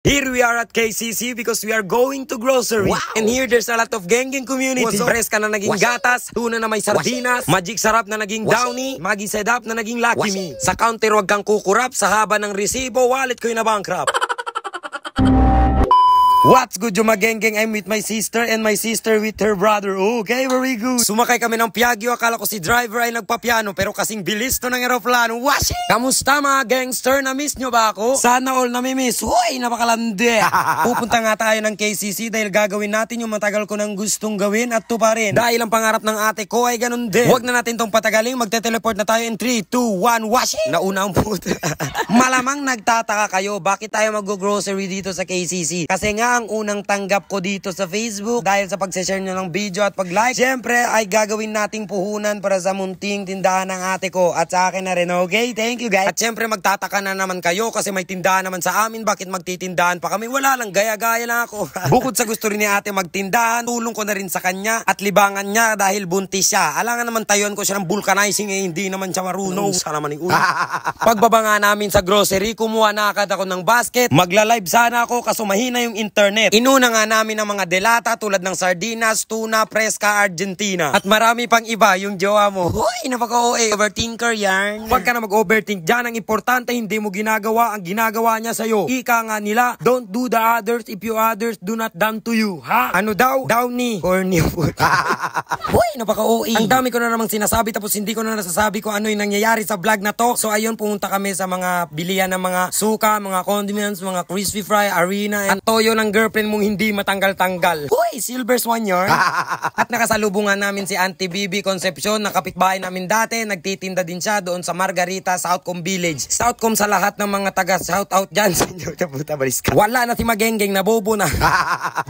Here we are at KCC because we are going to grocery. Wow. And here there's a lot of gengeng community. Preska na naging gatas, tuna na may sardinas, magic sarap na naging downy, magi sedap na naging lucky me. Sa counter wag kang kukurap, sa haba ng resibo, wallet ko'y na bankrupt. What's good, Jumagengeng? I'm with my sister and my sister with her brother. Okay, very good. Sumakay kami ng Piaggio. Akala ko si driver ay nagpapiano pero kasing bilis to ng aeroplano. Washi! Kamusta mga gangster? Na-miss nyo ba ako? Sana all namimiss. Uy, napakalandi. Pupunta nga tayo ng KCC dahil gagawin natin yung matagal ko nang gustong gawin at tuparin. Dahil ang pangarap ng ate ko ay ganun din. Huwag na natin tong patagaling. Magte-teleport na tayo in 3, 2, 1. Washi! Nauna ang puto. Malamang nagtataka kayo bakit tayo mag-grocery dito sa KCC. Kasi nga ang unang tanggap ko dito sa Facebook dahil sa pag-share nyo ng video at pag-like, syempre ay gagawin nating puhunan para sa munting tindahan ng ate ko at sa akin na rin, okay? Thank you guys. At syempre magtataka na naman kayo kasi may tindahan naman sa amin, bakit magtitindahan pa kami? Wala lang, gaya-gaya lang ako. Bukod sa gusto rin ni ate magtindahan, tulong ko na rin sa kanya at libangan niya dahil buntis siya. Alangan naman tayuan ko siya ng vulcanizing hindi naman siya marunong. Sana man yung pagbaba nga namin sa grocery, kumuha na agad ako ng basket. Magla-live sana ako kaso mahina yung internet. Inuna nga namin ang mga delata tulad ng sardinas, tuna, preska, Argentina. At marami pang iba yung jowa mo. Hoy, napaka-OA. Overthinker yan. Huwag ka na mag-overthink dyan. Ang importante, hindi mo ginagawa ang ginagawa niya sa'yo. Ika nga nila, don't do the others if you others do not done to you. Ha? Ano daw? Downy. Corny food. Hoy, napaka-OA. Ang dami ko na namang sinasabi tapos hindi ko na nasasabi kung ano yung nangyayari sa vlog na to. So ayun, pumunta kami sa mga bilihan ng mga suka, mga condiments, mga crispy fry, arena, and toyo ng girlfriend mong hindi matanggal-tanggal. Uy, silver swan yarn. At nakasalubungan namin si Auntie Bibi Concepcion, na kapitbahay namin dati. Nagtitinda din siya doon sa Margarita, Southcom Village. Southcom sa lahat ng mga taga shoutout dyan. Wala na si Magengeng, nabobo na.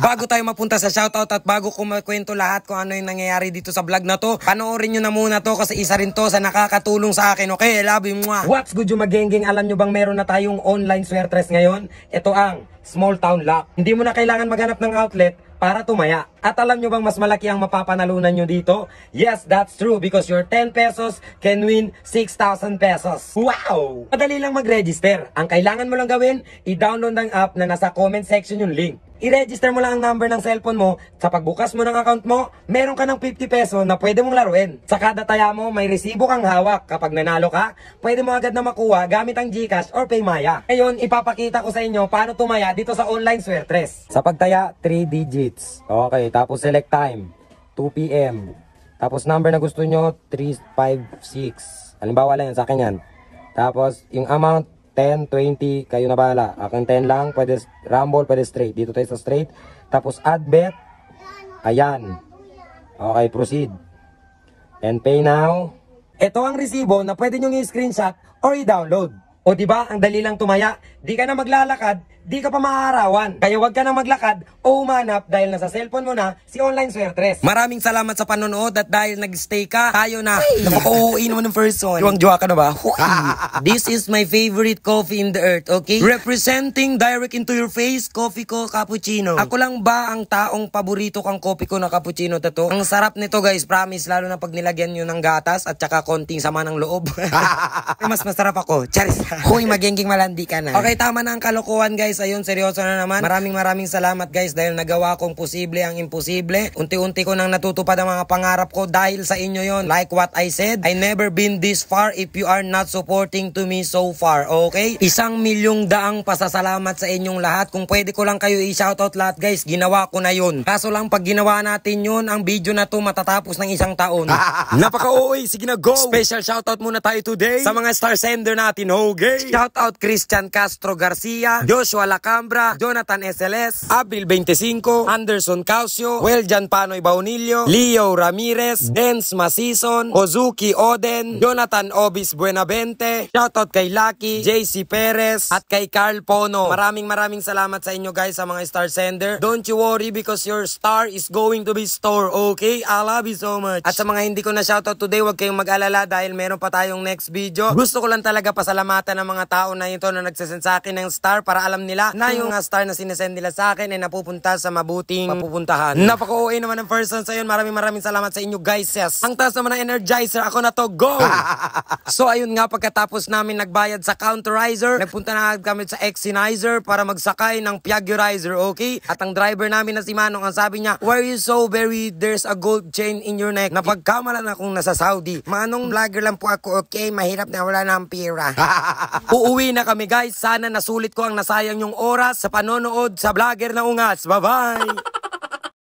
Bago tayo mapunta sa shoutout at bago ko makwento lahat kung ano yung nangyayari dito sa vlog na to, panoorin nyo na muna to kasi isa rin to sa nakakatulong sa akin. Okay, love you. What's good, yung Magengeng? Alam nyo bang meron na tayong online swertres ngayon? Ito ang Small Town Lock. Hindi mo na kailangan maghanap ng outlet para tumaya. At alam nyo bang mas malaki ang mapapanalunan nyo dito? Yes, that's true because your 10 pesos can win 6,000 pesos. Wow! Madali lang mag-register. Ang kailangan mo lang gawin, i-download ang app na nasa comment section yung link. I-register mo lang ang number ng cellphone mo. Sa pagbukas mo ng account mo, meron ka ng 50 peso na pwede mong laruin. Sa kada taya mo, may resibo kang hawak. Kapag nanalo ka, pwede mo agad na makuha gamit ang GCash or Paymaya. Ngayon, ipapakita ko sa inyo paano tumaya dito sa online swertres. Sa pagtaya, 3 digits. Okay, tapos select time, 2 PM. Tapos number na gusto nyo, 356. Halimbawa lang yan, sa akin yan. Tapos, yung amount, 10, 20, kayo na bahala. Akin 10 lang, pwede rumble, pwede straight. Dito tayo sa straight. Tapos add bet. Ayan. Okay, proceed. And pay now. Ito ang resibo na pwede nyo i-screenshot or i-download. O diba, ang dali lang tumaya. Di ka na maglalakad, di ka pa maaarawan. Kaya wag ka na maglakad o umanap dahil nasa cellphone mo na si online swertres. Maraming salamat sa panonood at dahil nag-stay ka, tayo na. Napaka-OA naman ng first one. Juwang-juwa ka na ba? This is my favorite coffee in the earth, okay? Representing direct into your face, coffee ko, cappuccino. Ako lang ba ang taong paborito kang coffee ko na cappuccino to? Ang sarap nito guys, promise, lalo na pag nilagyan nyo ng gatas at saka konting sama ng loob. Mas masarap ako. Charis. Hoy, Magengeng, malandi ka na. Okay, tama na ang kalokohan guys. Ayun, seryoso na naman. Maraming salamat guys dahil nagawa kong posible ang imposible. Unti-unti ko nang natutupad ang mga pangarap ko dahil sa inyo yon. Like what I said, I never been this far if you are not supporting to me so far. Okay? 1,000,000 pasasalamat sa inyong lahat. Kung pwede ko lang kayo i-shoutout lahat guys, ginawa ko na yun. Kaso lang pag ginawa natin yun, ang video na to matatapos ng 1 taon. Napaka-OA, sige na go! Special shoutout muna tayo today sa mga star sender natin. Okay? Shoutout Christian Castro Garcia, Joshua Lacambra, Jonathan SLS, April 25, Anderson Causio, Weljan Panoy Baunillo, Leo Ramirez, Dens Masison, Ozuki Oden, Jonathan Obis Buenavente, shoutout kay Lucky, JC Perez, at kay Carl Pono. Maraming salamat sa inyo guys sa mga star sender. Don't you worry because your star is going to be store, okay? I love you so much. At sa mga hindi ko na shoutout today, huwag kayong mag-alala dahil meron pa tayong next video. Gusto ko lang talaga pasalamatan ng mga tao na ito na nagsasend sa sa akin ng star para alam nila na yung star na sinesend nila sa akin ay napupunta sa mabuting mapupuntahan. Napaka-OA naman ng person sa yun. Maraming salamat sa inyo guys. Yes. Ang taas naman ng Energizer. Ako na to. Go! So ayun nga, pagkatapos namin nagbayad sa Counterizer, nagpunta na kami sa Exinizer para magsakay ng Piaggio-rizer, okay? At ang driver namin na si Manong, ang sabi niya, why are you so very, there's a gold chain in your neck? Napagkamalan akong nasa Saudi. Manong, vlogger lang po ako, okay? Mahirap na wala na ang pira. Uuwi na kami guys. Sana nasulit ko ang nasayang yung oras sa panonood sa vlogger na ungas. Bye-bye!